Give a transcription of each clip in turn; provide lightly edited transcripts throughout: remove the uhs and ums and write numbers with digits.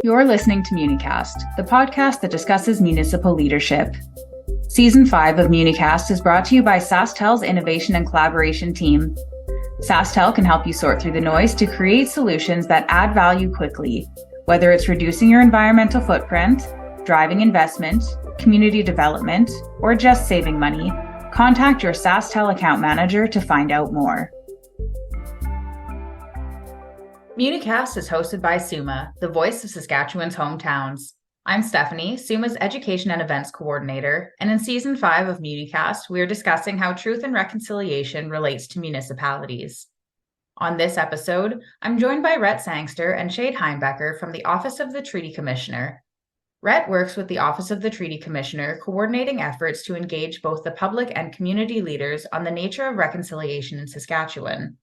You're listening to Municast, the podcast that discusses municipal leadership. Season 5 of Municast is brought to you by SaskTel's Innovation and Collaboration team. SaskTel can help you sort through the noise to create solutions that add value quickly, whether it's reducing your environmental footprint, driving investment, community development, or just saving money. Contact your SaskTel account manager to find out more. Municast is hosted by SUMA, the voice of Saskatchewan's hometowns. I'm Stephanie, SUMA's Education and Events Coordinator, and in Season 5 of Municast, we are discussing how truth and reconciliation relates to municipalities. On this episode, I'm joined by Rhett Sangster and Shaid Heimbecker from the Office of the Treaty Commissioner. Rhett works with the Office of the Treaty Commissioner, coordinating efforts to engage both the public and community leaders on the nature of reconciliation in Saskatchewan.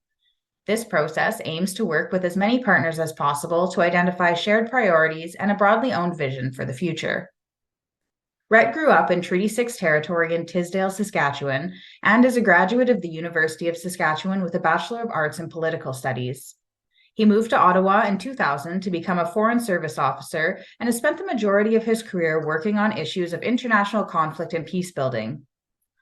This process aims to work with as many partners as possible to identify shared priorities and a broadly owned vision for the future. Rhett grew up in Treaty 6 territory in Tisdale, Saskatchewan, and is a graduate of the University of Saskatchewan with a Bachelor of Arts in Political Studies. He moved to Ottawa in 2000 to become a Foreign Service officer and has spent the majority of his career working on issues of international conflict and peace building.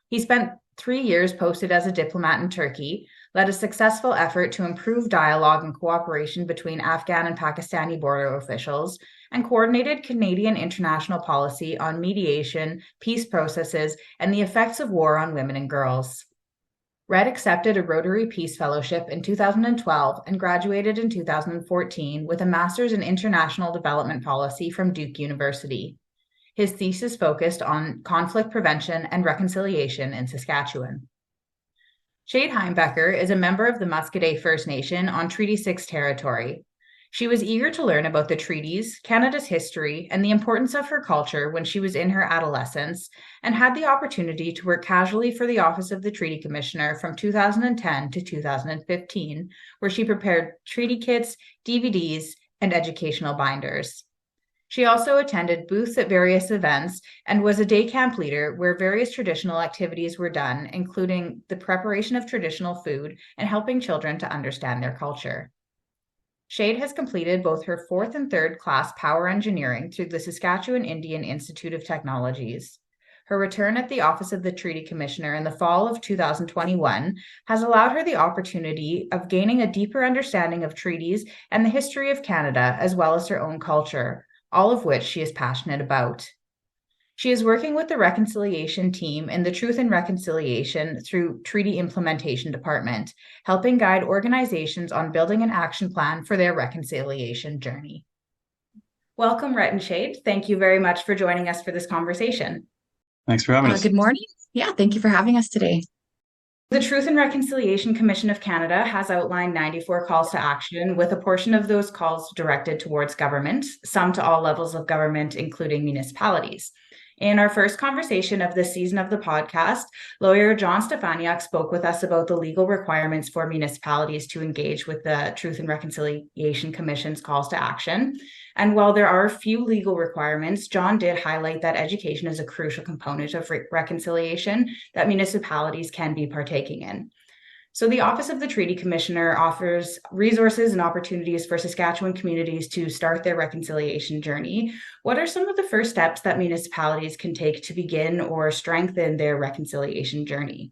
He spent 3 years posted as a diplomat in Turkey, led a successful effort to improve dialogue and cooperation between Afghan and Pakistani border officials, and coordinated Canadian international policy on mediation, peace processes, and the effects of war on women and girls. Rhett accepted a Rotary Peace Fellowship in 2012 and graduated in 2014 with a Master's in International Development Policy from Duke University. His thesis focused on conflict prevention and reconciliation in Saskatchewan. Shaid Heimbecker is a member of the Muskoday First Nation on Treaty 6 territory. She was eager to learn about the treaties, Canada's history, and the importance of her culture when she was in her adolescence, and had the opportunity to work casually for the Office of the Treaty Commissioner from 2010 to 2015, where she prepared treaty kits, DVDs, and educational binders. She also attended booths at various events and was a day camp leader where various traditional activities were done, including the preparation of traditional food and helping children to understand their culture. Shaid has completed both her 4th and 3rd class power engineering through the Saskatchewan Indian Institute of Technologies. Her return at the Office of the Treaty Commissioner in the fall of 2021 has allowed her the opportunity of gaining a deeper understanding of treaties and the history of Canada, as well as her own culture, all of which she is passionate about. She is working with the reconciliation team in the Truth and Reconciliation through Treaty Implementation Department, helping guide organizations on building an action plan for their reconciliation journey. Welcome, Rhett and Shaid. Thank you very much for joining us for this conversation. Thanks for having us. Good morning. Yeah, thank you for having us today. The Truth and Reconciliation Commission of Canada has outlined 94 calls to action, with a portion of those calls directed towards government, some to all levels of government, including municipalities. In our first conversation of this season of the podcast, lawyer John Stefaniak spoke with us about the legal requirements for municipalities to engage with the Truth and Reconciliation Commission's calls to action. And while there are a few legal requirements, John did highlight that education is a crucial component of reconciliation that municipalities can be partaking in. So the Office of the Treaty Commissioner offers resources and opportunities for Saskatchewan communities to start their reconciliation journey. What are some of the first steps that municipalities can take to begin or strengthen their reconciliation journey?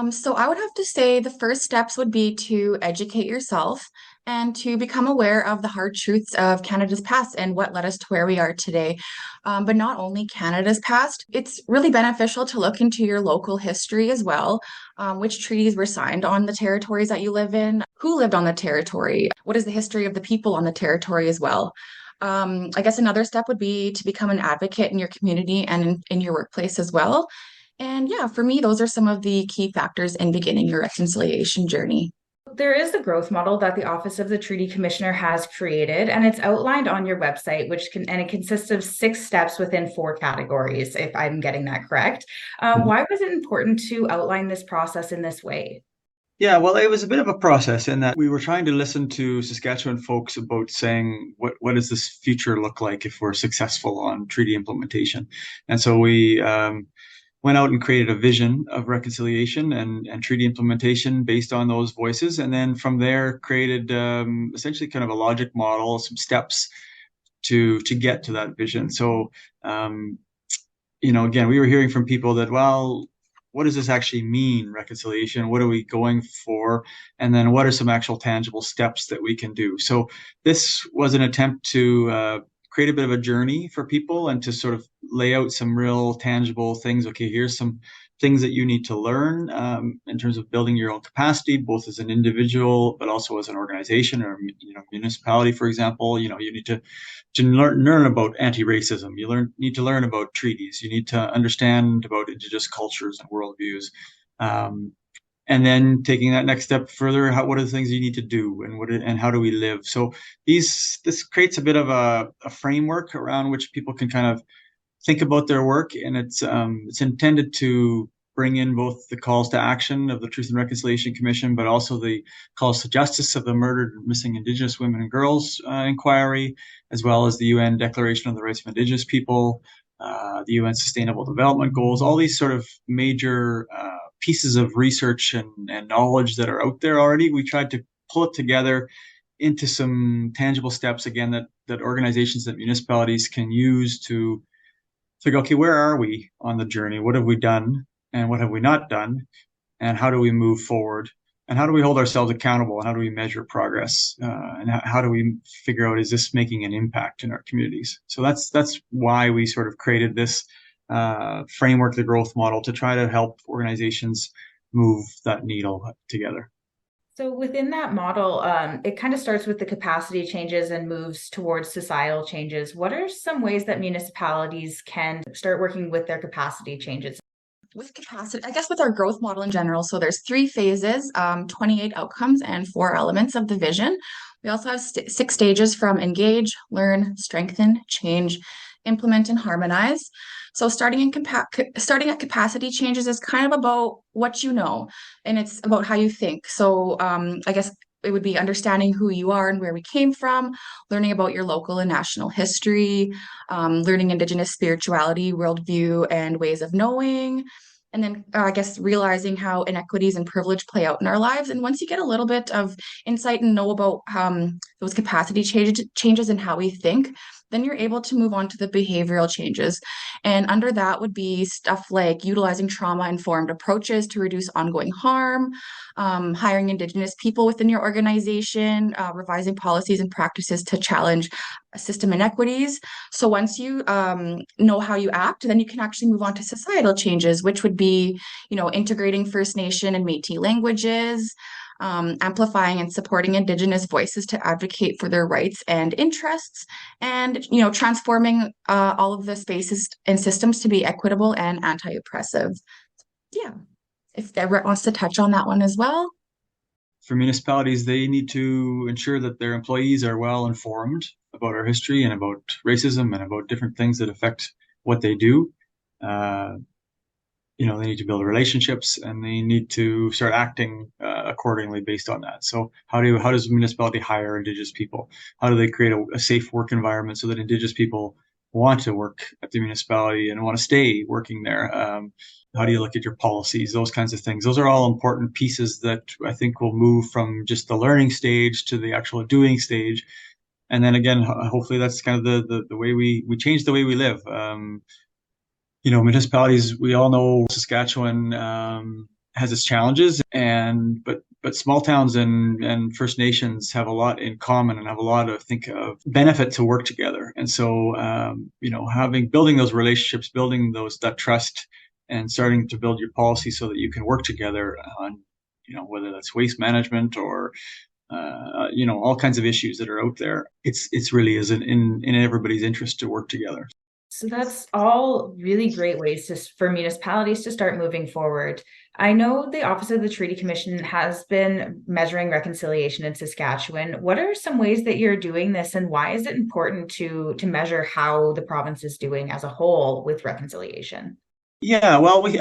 So I would have to say the first steps would be to educate yourself and to become aware of the hard truths of Canada's past and what led us to where we are today. But not only Canada's past, it's really beneficial to look into your local history as well. Which treaties were signed on the territories that you live in? Who lived on the territory? What is the history of the people on the territory as well? I guess another step would be to become an advocate in your community and in your workplace as well. And yeah, for me, those are some of the key factors in beginning your reconciliation journey. There is the growth model that the Office of the Treaty Commissioner has created, and it's outlined on your website, and it consists of 6 steps within 4 categories, if I'm getting that correct. Why was it important to outline this process in this way? Yeah, well, it was a bit of a process in that we were trying to listen to Saskatchewan folks about saying, what does this future look like if we're successful on treaty implementation? And so we went out and created a vision of reconciliation and treaty implementation based on those voices. And then from there created essentially kind of a logic model, some steps to get to that vision. So, again, we were hearing from people that, well, what does this actually mean, reconciliation? What are we going for? And then what are some actual tangible steps that we can do? So this was an attempt to create a bit of a journey for people and to sort of lay out some real tangible things. Okay, here's some things that you need to learn in terms of building your own capacity, both as an individual, but also as an organization or municipality, for example. You need to learn about anti-racism. Need to learn about treaties. You need to understand about Indigenous cultures and worldviews. And then taking that next step further, what are the things you need to do, and how do we live? So this creates a bit of a framework around which people can kind of think about their work, and it's intended to bring in both the calls to action of the Truth and Reconciliation Commission, but also the calls to justice of the murdered and missing Indigenous women and girls inquiry, as well as the UN Declaration on the Rights of Indigenous People, the UN Sustainable Development Goals, all these sort of major pieces of research and knowledge that are out there already. We tried to pull it together into some tangible steps, again, that organizations, that municipalities can use to figure, okay, where are we on the journey? What have we done and what have we not done? And how do we move forward? And how do we hold ourselves accountable? And how do we measure progress? And how do we figure out, is this making an impact in our communities? So that's why we sort of created this framework, the growth model, to try to help organizations move that needle together. So within that model, it kind of starts with the capacity changes and moves towards societal changes. What are some ways that municipalities can start working with their capacity changes? With capacity, I guess with our growth model in general, so there's 3 phases, 28 outcomes and 4 elements of the vision. We also have 6 stages from engage, learn, strengthen, change, implement, and harmonize. So starting at capacity changes is kind of about what you know, and it's about how you think. So I guess it would be understanding who you are and where we came from, learning about your local and national history, learning Indigenous spirituality, worldview, and ways of knowing. And then I guess realizing how inequities and privilege play out in our lives. And once you get a little bit of insight and know about those capacity changes and how we think, then you're able to move on to the behavioral changes. And under that would be stuff like utilizing trauma-informed approaches to reduce ongoing harm, hiring Indigenous people within your organization, revising policies and practices to challenge system inequities. So once you know how you act, then you can actually move on to societal changes, which would be, integrating First Nation and Métis languages, amplifying and supporting Indigenous voices to advocate for their rights and interests, and transforming all of the spaces and systems to be equitable and anti-oppressive. Yeah, if Everett wants to touch on that one as well. For municipalities, they need to ensure that their employees are well informed about our history and about racism and about different things that affect what they do. They need to build relationships, and they need to start acting accordingly based on that. So how does a municipality hire Indigenous people? How do they create a safe work environment so that Indigenous people want to work at the municipality and want to stay working there? How do you look at your policies? Those kinds of things. Those are all important pieces that I think will move from just the learning stage to the actual doing stage. And then again, hopefully that's kind of the way we change the way we live. Municipalities, we all know Saskatchewan has its challenges, but small towns and First Nations have a lot in common and have a lot of benefit to work together. And so, building those relationships, building that trust, and starting to build your policy so that you can work together on, whether that's waste management or all kinds of issues that are out there. It's really is in everybody's interest to work together. So that's all really great ways for municipalities to start moving forward. I know the Office of the Treaty Commission has been measuring reconciliation in Saskatchewan. What are some ways that you're doing this, and why is it important to measure how the province is doing as a whole with reconciliation? Yeah, well, we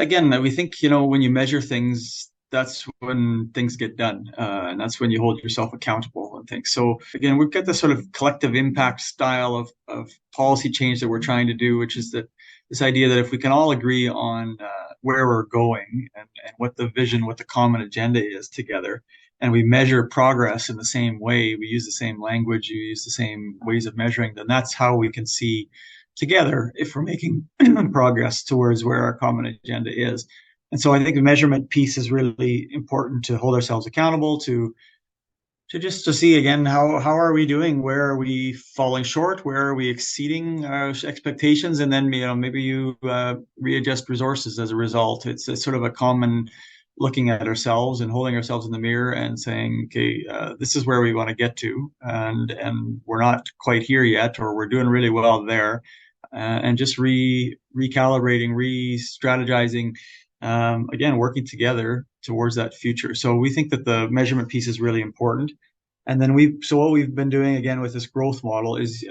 think, when you measure things, that's when things get done, and that's when you hold yourself accountable and things. So again, we've got this sort of collective impact style of policy change that we're trying to do, which is that this idea that if we can all agree on where we're going and what the vision, what the common agenda is together, and we measure progress in the same way, we use the same language, you use the same ways of measuring, then that's how we can see together if we're making progress towards where our common agenda is. And so I think the measurement piece is really important to hold ourselves accountable to just to see again how are we doing, where are we falling short, where are we exceeding our expectations, and then maybe you readjust resources as a result. It's sort of a common looking at ourselves and holding ourselves in the mirror and saying, okay, this is where we want to get to, and we're not quite here yet, or we're doing really well there, and just recalibrating, re-strategizing, again, working together towards that future. So we think that the measurement piece is really important. And then what we've been doing again with this growth model is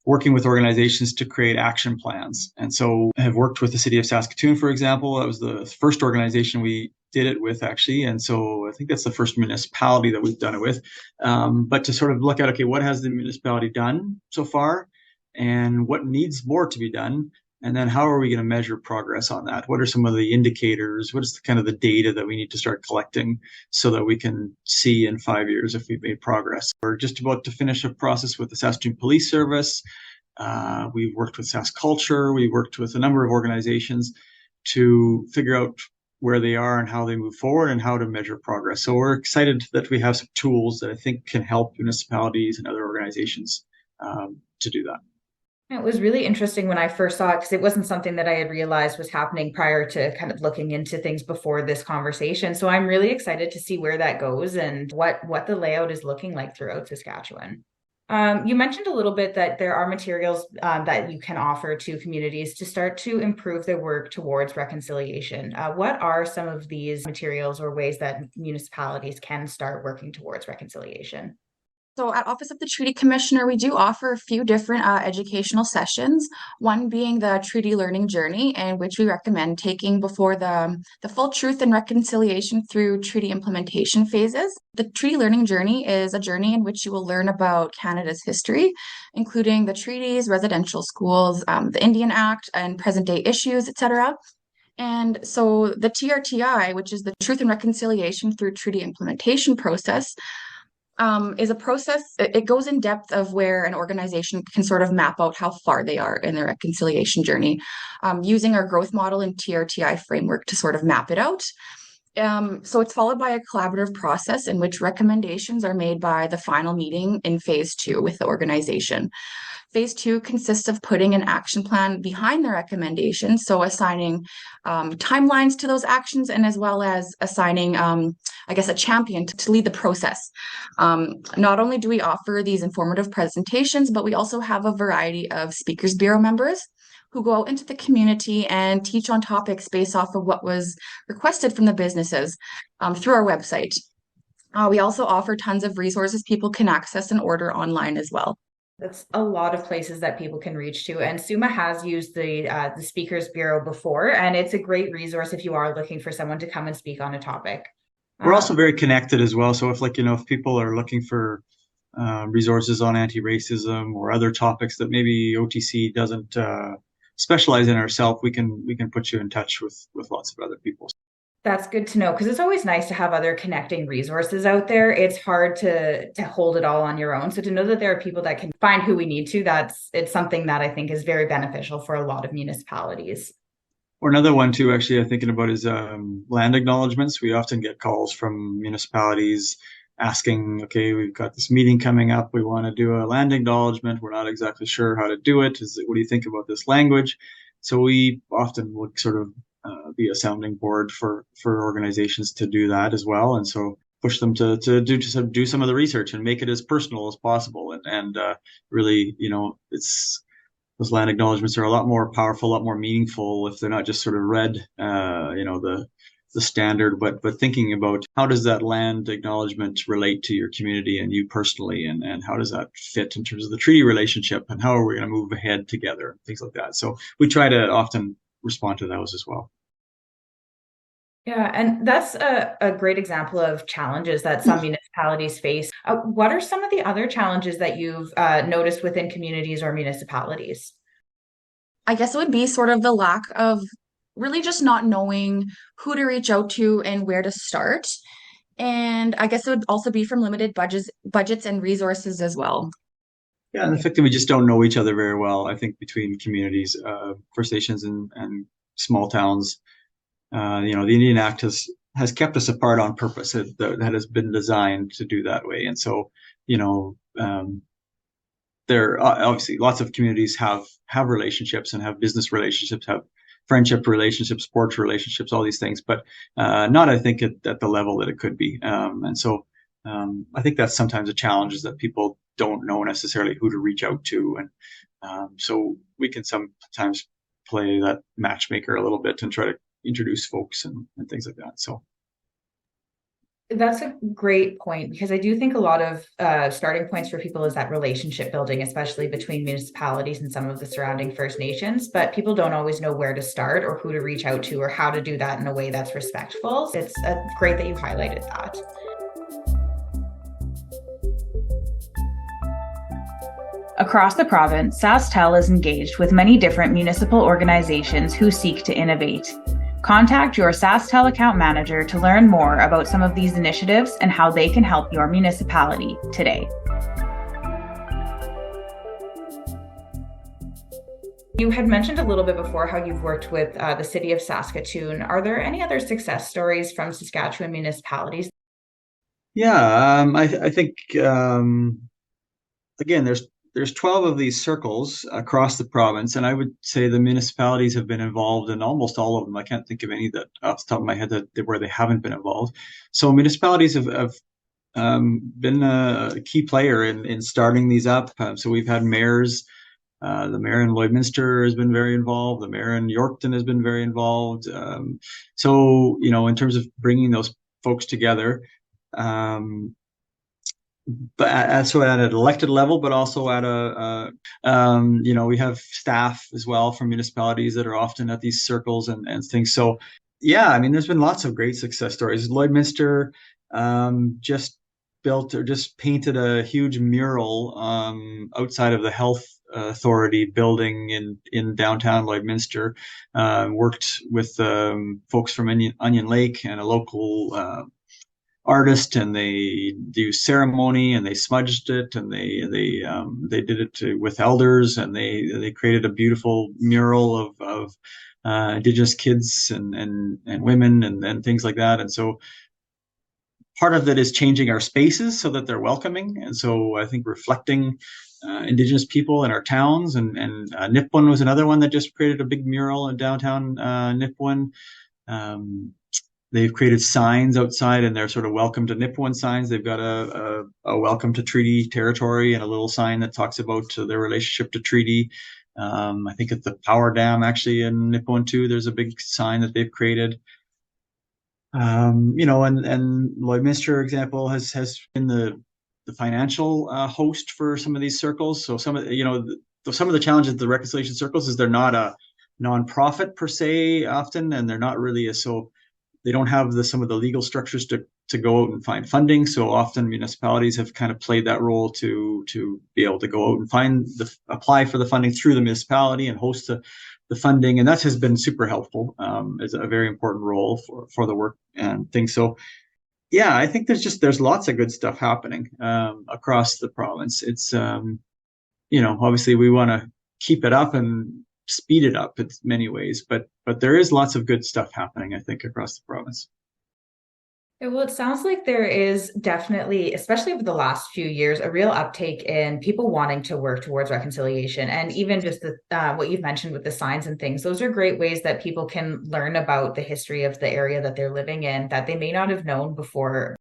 working with organizations to create action plans. And so I have worked with the city of Saskatoon, for example. That was the first organization we did it with, actually. And so I think that's the first municipality that we've done it with. But to sort of look at, okay, what has the municipality done so far and what needs more to be done? And then how are we going to measure progress on that? What are some of the indicators? What is the kind of the data that we need to start collecting so that we can see in 5 years if we've made progress? We're just about to finish a process with the Saskatoon Police Service. We've worked with SaskCulture. We've worked with a number of organizations to figure out where they are and how they move forward and how to measure progress. So we're excited that we have some tools that I think can help municipalities and other organizations to do that. It was really interesting when I first saw it because it wasn't something that I had realized was happening prior to kind of looking into things before this conversation. So I'm really excited to see where that goes and what the layout is looking like throughout Saskatchewan. You mentioned a little bit that there are materials that you can offer to communities to start to improve their work towards reconciliation. What are some of these materials or ways that municipalities can start working towards reconciliation? So at Office of the Treaty Commissioner, we do offer a few different educational sessions, one being the Treaty Learning Journey, in which we recommend taking before the full truth and reconciliation through treaty implementation phases. The Treaty Learning Journey is a journey in which you will learn about Canada's history, including the treaties, residential schools, the Indian Act, and present-day issues, etc. And so the TRTI, which is the Truth and Reconciliation through Treaty Implementation process, is a process. It goes in depth of where an organization can sort of map out how far they are in their reconciliation journey, using our growth model and TRTI framework to sort of map it out. So it's followed by a collaborative process in which recommendations are made by the final meeting in phase 2 with the organization. Phase 2 consists of putting an action plan behind the recommendations, so assigning timelines to those actions and as well as assigning, a champion to lead the process. Not only do we offer these informative presentations, but we also have a variety of Speakers Bureau members who go out into the community and teach on topics based off of what was requested from the businesses through our website. We also offer tons of resources people can access and order online as well. That's a lot of places that people can reach to. And SUMA has used the Speakers Bureau before, and it's a great resource if you are looking for someone to come and speak on a topic. We're also very connected as well. So if people are looking for resources on anti-racism or other topics that maybe OTC doesn't specialize in ourselves, we can put you in touch with lots of other people. That's good to know because it's always nice to have other connecting resources out there. It's hard to hold it all on your own. So to know that there are people that can find who we need to, it's something that I think is very beneficial for a lot of municipalities. Or another one too, actually, I'm thinking about is land acknowledgements. We often get calls from municipalities asking, okay, we've got this meeting coming up. We want to do a land acknowledgement. We're not exactly sure how to do it. What do you think about this language? So we often would sort of be a sounding board for organizations to do that as well. And so push them to do some of the research and make it as personal as possible. And really, it's those land acknowledgements are a lot more powerful, a lot more meaningful if they're not just sort of read, the standard, but thinking about how does that land acknowledgement relate to your community and you personally, and how does that fit in terms of the treaty relationship and how are we going to move ahead together, things like that. So we try to often respond to those as well. Yeah, and that's a great example of challenges that some municipalities face. What are some of the other challenges that you've noticed within communities or municipalities? I guess it would be sort of the lack of really just not knowing who to reach out to and where to start. And I guess it would also be from limited budgets and resources as well. Yeah, and the fact that we just don't know each other very well, I think, between communities, First Nations and small towns. The Indian Act has kept us apart on purpose. That has been designed to do that way. And so, you know, there obviously lots of communities have relationships and have business relationships, have friendship relationships, sports relationships, all these things, but not, I think, at the level that it could be. And so I think that's sometimes a challenge, is that people don't know necessarily who to reach out to. And so we can sometimes play that matchmaker a little bit and try to introduce folks and things like that. So That's a great point, because I do think a lot of starting points for people is that relationship building, especially between municipalities and some of the surrounding First Nations. But people don't always know where to start or who to reach out to or how to do that in a way that's respectful. So it's great that you highlighted that. Across the province, SaskTel is engaged with many different municipal organizations who seek to innovate. Contact your SaskTel account manager to learn more about some of these initiatives and how they can help your municipality today. You had mentioned a little bit before how you've worked with the city of Saskatoon. Are there any other success stories from Saskatchewan municipalities? yeah, I think again, there's 12 of these circles across the province, and I would say the municipalities have been involved in almost all of them. I can't think of any that off the top of my head where they haven't been involved. So municipalities have been a key player in starting these up. So we've had mayors. The mayor in Lloydminster has been very involved. The mayor in Yorkton has been very involved. So, in terms of bringing those folks together, but so at an elected level, but also at we have staff as well from municipalities that are often at these circles and things. So, yeah, I mean, there's been lots of great success stories. Lloydminster just built or just painted a huge mural outside of the health authority building in downtown Lloydminster. Worked with folks from Onion Lake and a local artist, and they do ceremony, and they smudged it, and they did it with elders, and they created a beautiful mural of Indigenous kids and women and things like that. And so part of that is changing our spaces so that they're welcoming, and so I think reflecting Indigenous people in our towns. And Nipawin was another one that just created a big mural in downtown Nipawin. They've created signs outside, and they're sort of welcome to Nipawin signs. They've got a welcome to treaty territory and a little sign that talks about their relationship to treaty. I think at the power dam, actually, in Nipawin too, there's a big sign that they've created. And Lloydminster example has been the financial host for some of these circles. So some of the challenges of the reconciliation circles is they're not a nonprofit per se often, and they're not really they don't have some of the legal structures to go out and find funding. So often municipalities have kind of played that role to be able to go out and apply for the funding through the municipality and host the funding. And that has been super helpful. It's a very important role for the work and things. So yeah, I think there's lots of good stuff happening across the province. It's obviously we want to keep it up and speed it up in many ways, but there is lots of good stuff happening, I think, across the province. Well, it sounds like there is definitely, especially over the last few years, a real uptake in people wanting to work towards reconciliation. And even just what you've mentioned with the signs and things, those are great ways that people can learn about the history of the area that they're living in that they may not have known before.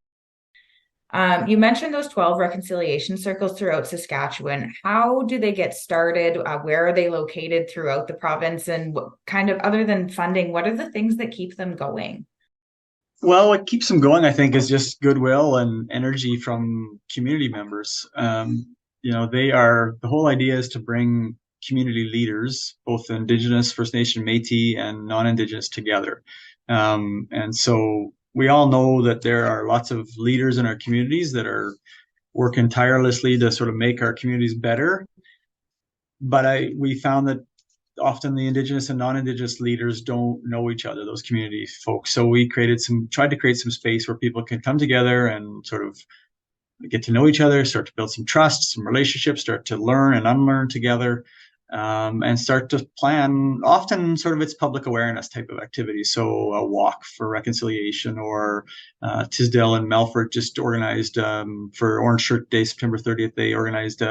You mentioned those 12 reconciliation circles throughout Saskatchewan. How do they get started? Where are they located throughout the province? And what kind of, other than funding, what are the things that keep them going? Well, what keeps them going, I think, is just goodwill and energy from community members. The whole idea is to bring community leaders, both Indigenous, First Nation, Métis, and non-Indigenous together. And so we all know that there are lots of leaders in our communities that are working tirelessly to sort of make our communities better. But we found that often the Indigenous and non-Indigenous leaders don't know each other, those community folks. So we tried to create some space where people can come together and sort of get to know each other, start to build some trust, some relationships, start to learn and unlearn together, and start to plan. Often, sort of, it's public awareness type of activities. So a walk for reconciliation, or Tisdale and Melfort just organized for Orange Shirt Day, September 30th. They organized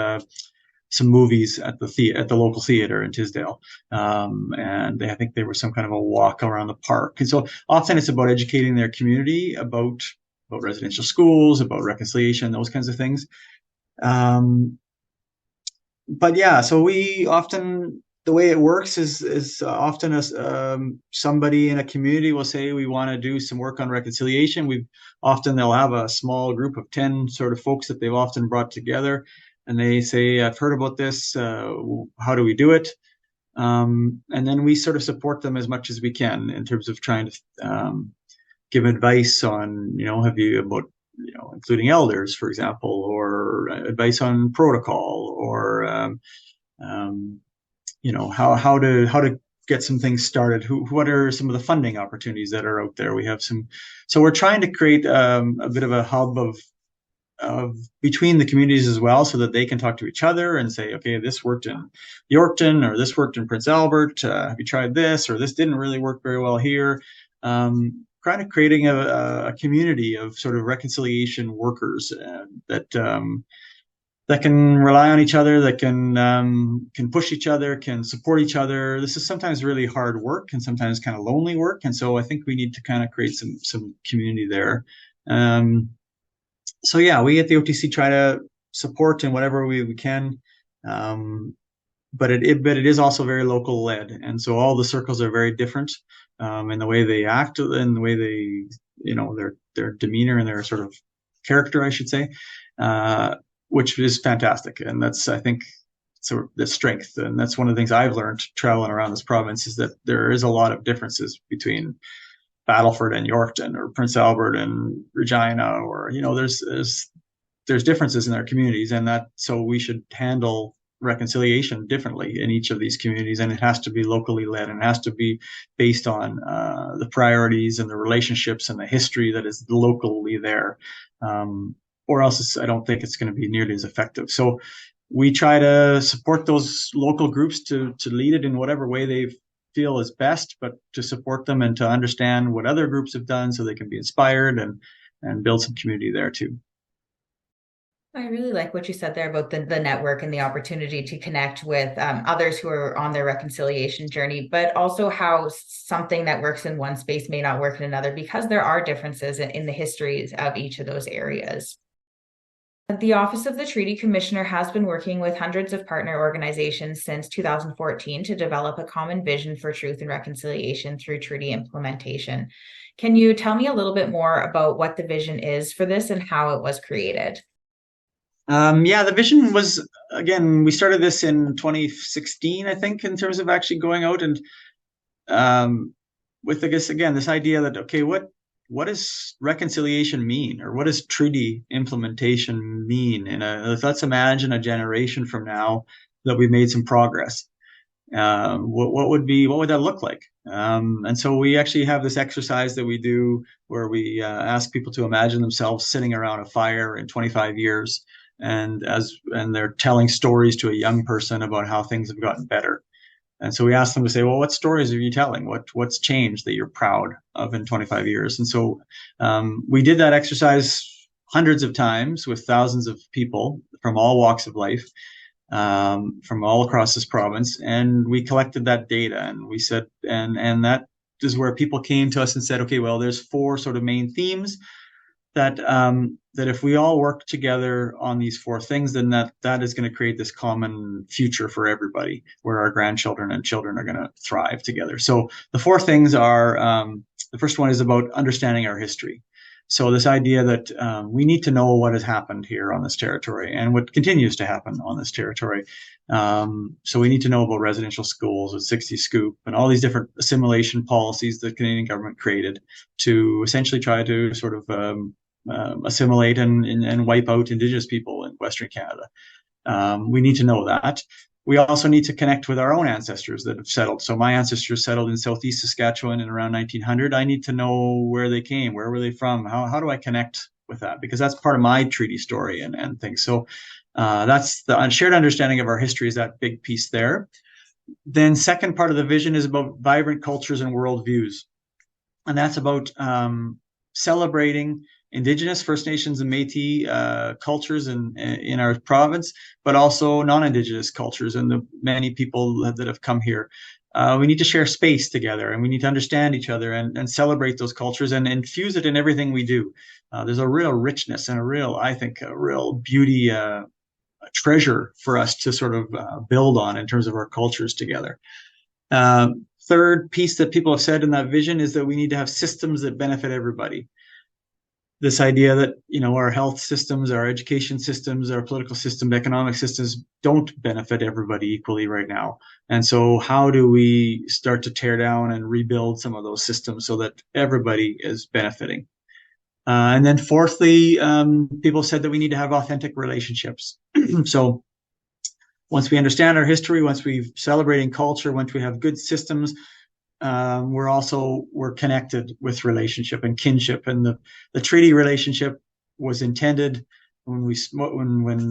some movies at the local theater in Tisdale, and I think there was some kind of a walk around the park. And so often it's about educating their community about residential schools, about reconciliation, those kinds of things. But yeah, so we often, the way it works is often somebody in a community will say we want to do some work on reconciliation. They'll have a small group of 10 sort of folks that they've often brought together, and they say, I've heard about this, how do we do it? And then we sort of support them as much as we can in terms of trying to give advice on, including elders, for example, or advice on protocol, or how to get some things started. What are some of the funding opportunities that are out there? We have so we're trying to create a bit of a hub of between the communities as well, so that they can talk to each other and say, okay, this worked in Yorkton, or this worked in Prince Albert. Have you tried this? Or this didn't really work very well here. Kind of creating a community of sort of reconciliation workers that can rely on each other, that can push each other, can support each other. This is sometimes really hard work and sometimes kind of lonely work, and so I think we need to kind of create some community there. So yeah, we at the OTC try to support in whatever we can. But it is also very local led, and so all the circles are very different in the way they act and the way they, their demeanor and their sort of character, I should say, which is fantastic, and that's, I think, sort of the strength. And that's one of the things I've learned traveling around this province, is that there is a lot of differences between Battleford and Yorkton, or Prince Albert and Regina, or there's differences in their communities, and that so we should handle reconciliation differently in each of these communities, and it has to be locally led, and it has to be based on the priorities and the relationships and the history that is locally there, or else I don't think it's going to be nearly as effective. So we try to support those local groups to lead it in whatever way they feel is best, but to support them and to understand what other groups have done so they can be inspired and build some community there too. I really like what you said there about the network and the opportunity to connect with others who are on their reconciliation journey, but also how something that works in one space may not work in another, because there are differences in the histories of each of those areas. The Office of the Treaty Commissioner has been working with hundreds of partner organizations since 2014 to develop a common vision for truth and reconciliation through treaty implementation. Can you tell me a little bit more about what the vision is for this and how it was created? The vision was, again, we started this in 2016, I think, in terms of actually going out and with, I guess, again, this idea that, okay, what does reconciliation mean, or what does treaty implementation mean? And let's imagine a generation from now that we've made some progress. What would that look like? And so we actually have this exercise that we do where we ask people to imagine themselves sitting around a fire in 25 years. And they're telling stories to a young person about how things have gotten better. And so we asked them to say, well, what stories are you telling? What's changed that you're proud of in 25 years? And so we did that exercise hundreds of times with thousands of people from all walks of life, from all across this province. And we collected that data, and we said, and that is where people came to us and said, okay, well, there's 4 sort of main themes that if we all work together on these 4 things, then that is going to create this common future for everybody, where our grandchildren and children are going to thrive together. So the 4 things are, the first one is about understanding our history. So this idea that we need to know what has happened here on this territory and what continues to happen on this territory. So we need to know about residential schools with 60 Scoop and all these different assimilation policies that the Canadian government created to essentially try to sort of assimilate and wipe out Indigenous people in Western Canada. We need to know that. we also need to connect with our own ancestors that have settled. So my ancestors settled in Southeast Saskatchewan in around 1900. I need to know where they came, where were they from, how do I connect with that? Because that's part of my treaty story and things. So that's the shared understanding of our history is that big piece there. Then second part of the vision is about vibrant cultures and worldviews. And that's about celebrating Indigenous, First Nations, and Métis cultures in our province, but also non-Indigenous cultures and the many people that have come here. We need to share space together, and we need to understand each other and celebrate those cultures and infuse it in everything we do. There's a real richness and I think, a real beauty, a treasure for us to sort of build on in terms of our cultures together. Third piece that people have said in that vision is that we need to have systems that benefit everybody. This idea that, our health systems, our education systems, our political systems, economic systems don't benefit everybody equally right now. And so how do we start to tear down and rebuild some of those systems so that everybody is benefiting? And then fourthly, people said that we need to have authentic relationships. So once we understand our history, once we've celebrating culture, once we have good systems, we're connected with relationship and kinship. And the treaty relationship was intended when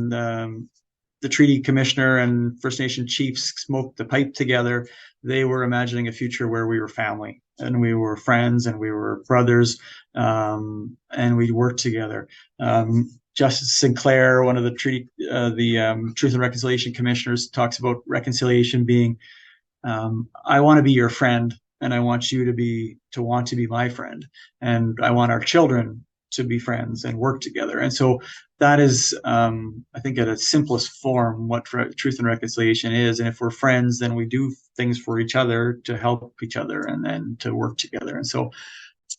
the treaty commissioner and First Nation chiefs smoked the pipe together. They were imagining a future where we were family and we were friends and we were brothers, and we'd work together. Justice Sinclair, one of the Truth and Reconciliation commissioners, talks about reconciliation being, I want to be your friend, and I want you to want to be my friend, and I want our children to be friends and work together. And so that is, I think, at its simplest form, what truth and reconciliation is. And if we're friends, then we do things for each other to help each other and then to work together. And so,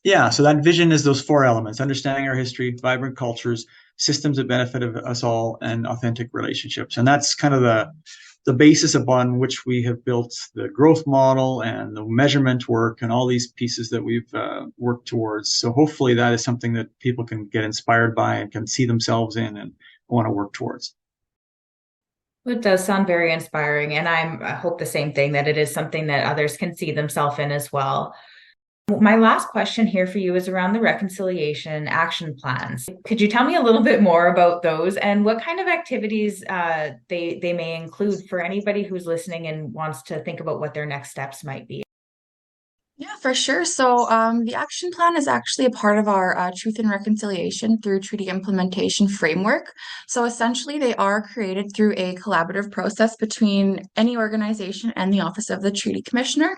yeah, so that vision is those four elements: understanding our history, vibrant cultures, systems that benefit us all, and authentic relationships. And that's kind of the basis upon which we have built the growth model and the measurement work and all these pieces that we've worked towards. So hopefully that is something that people can get inspired by and can see themselves in and want to work towards. It does sound very inspiring, and I hope the same thing, that it is something that others can see themselves in as well. My last question here for you is around the reconciliation action plans. Could you tell me a little bit more about those and what kind of activities they may include for anybody who's listening and wants to think about what their next steps might be? Yeah, for sure. So the action plan is actually a part of our Truth and Reconciliation through Treaty Implementation Framework. So essentially, they are created through a collaborative process between any organization and the Office of the Treaty Commissioner.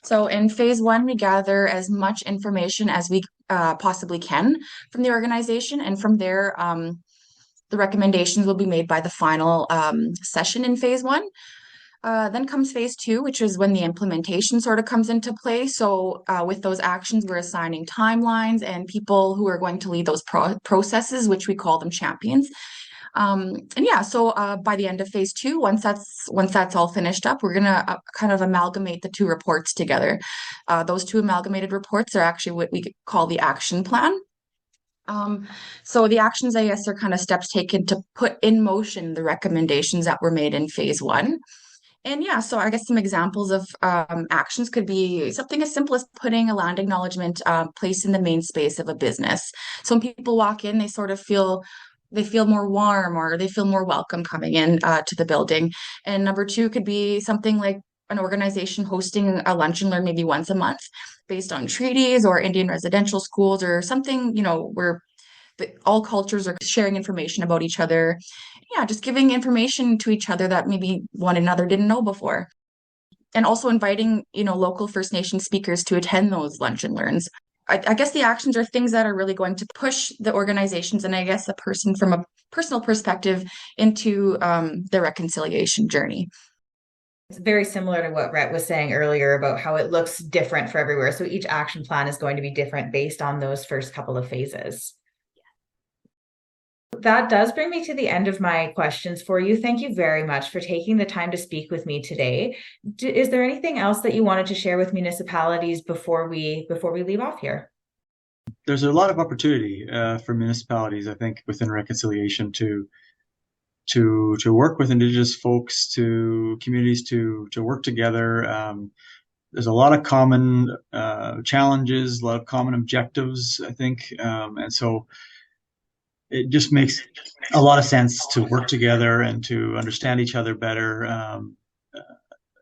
So in phase one, we gather as much information as we possibly can from the organization, and from there, the recommendations will be made by the final session in phase one. Then comes phase two, which is when the implementation sort of comes into play. So with those actions, we're assigning timelines and people who are going to lead those processes, which we call them champions. And yeah, so by the end of phase two, once that's all finished up, we're gonna kind of amalgamate the two reports together. Those two amalgamated reports are actually what we call the action plan. So the actions, I guess, are kind of steps taken to put in motion the recommendations that were made in phase one. And yeah, so I guess some examples of actions could be something as simple as putting a land acknowledgement placed in the main space of a business. So when people walk in, they feel more warm, or they feel more welcome coming in to the building. And number two could be something like an organization hosting a lunch and learn maybe once a month based on treaties or Indian residential schools, or something, where all cultures are sharing information about each other. Yeah, just giving information to each other that maybe one another didn't know before. And also inviting, local First Nation speakers to attend those lunch and learns. I guess the actions are things that are really going to push the organizations, and I guess a person from a personal perspective, into the reconciliation journey. It's very similar to what Rhett was saying earlier about how it looks different for everywhere. So each action plan is going to be different based on those first couple of phases. That does bring me to the end of my questions for you. Thank you very much for taking the time to speak with me today. Is there anything else that you wanted to share with municipalities before we leave off here? There's a lot of opportunity for municipalities, I think, within reconciliation to to work with Indigenous folks, to communities to work together. There's a lot of common challenges, a lot of common objectives, I think, and so it just makes a lot of sense to work together and to understand each other better.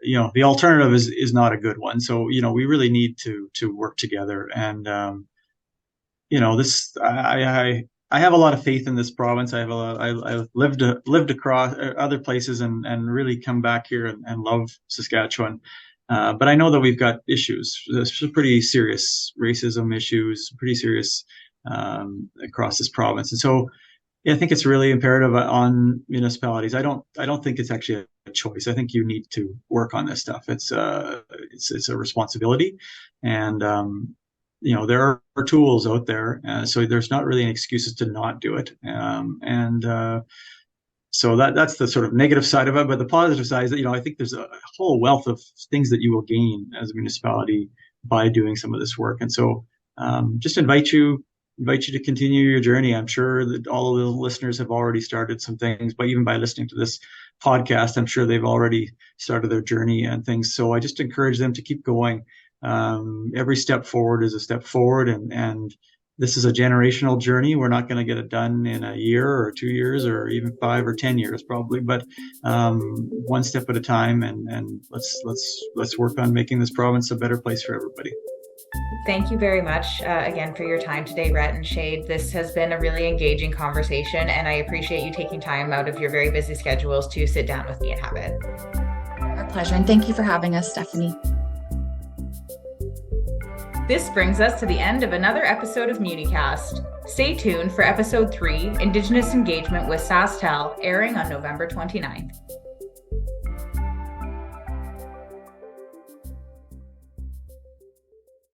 The alternative is not a good one. So, we really need to work together. And, I have a lot of faith in this province. I've lived across other places and really come back here and love Saskatchewan. But I know that we've got issues. There's some pretty serious racism issues, pretty serious across this province. And so I think it's really imperative on municipalities. I don't think it's actually a choice. I think you need to work on this stuff. It's a responsibility, and there are tools out there, so there's not really any excuses to not do it. So that's the sort of negative side of it. But the positive side is that I think there's a whole wealth of things that you will gain as a municipality by doing some of this work. And so just invite you to continue your journey. I'm sure that all of the listeners have already started some things, but even by listening to this podcast, I'm sure they've already started their journey and things. So I just encourage them to keep going. Every step forward is a step forward, and this is a generational journey. We're not going to get it done in a year or 2 years or even 5 or 10 years probably, but one step at a time, and let's work on making this province a better place for everybody. Thank you very much again for your time today, Rhett and Shaid. This has been a really engaging conversation, and I appreciate you taking time out of your very busy schedules to sit down with me and have it. Our pleasure, and thank you for having us, Stephanie. This brings us to the end of another episode of Municast. Stay tuned for episode 3, Indigenous Engagement with SaskTel, airing on November 29th.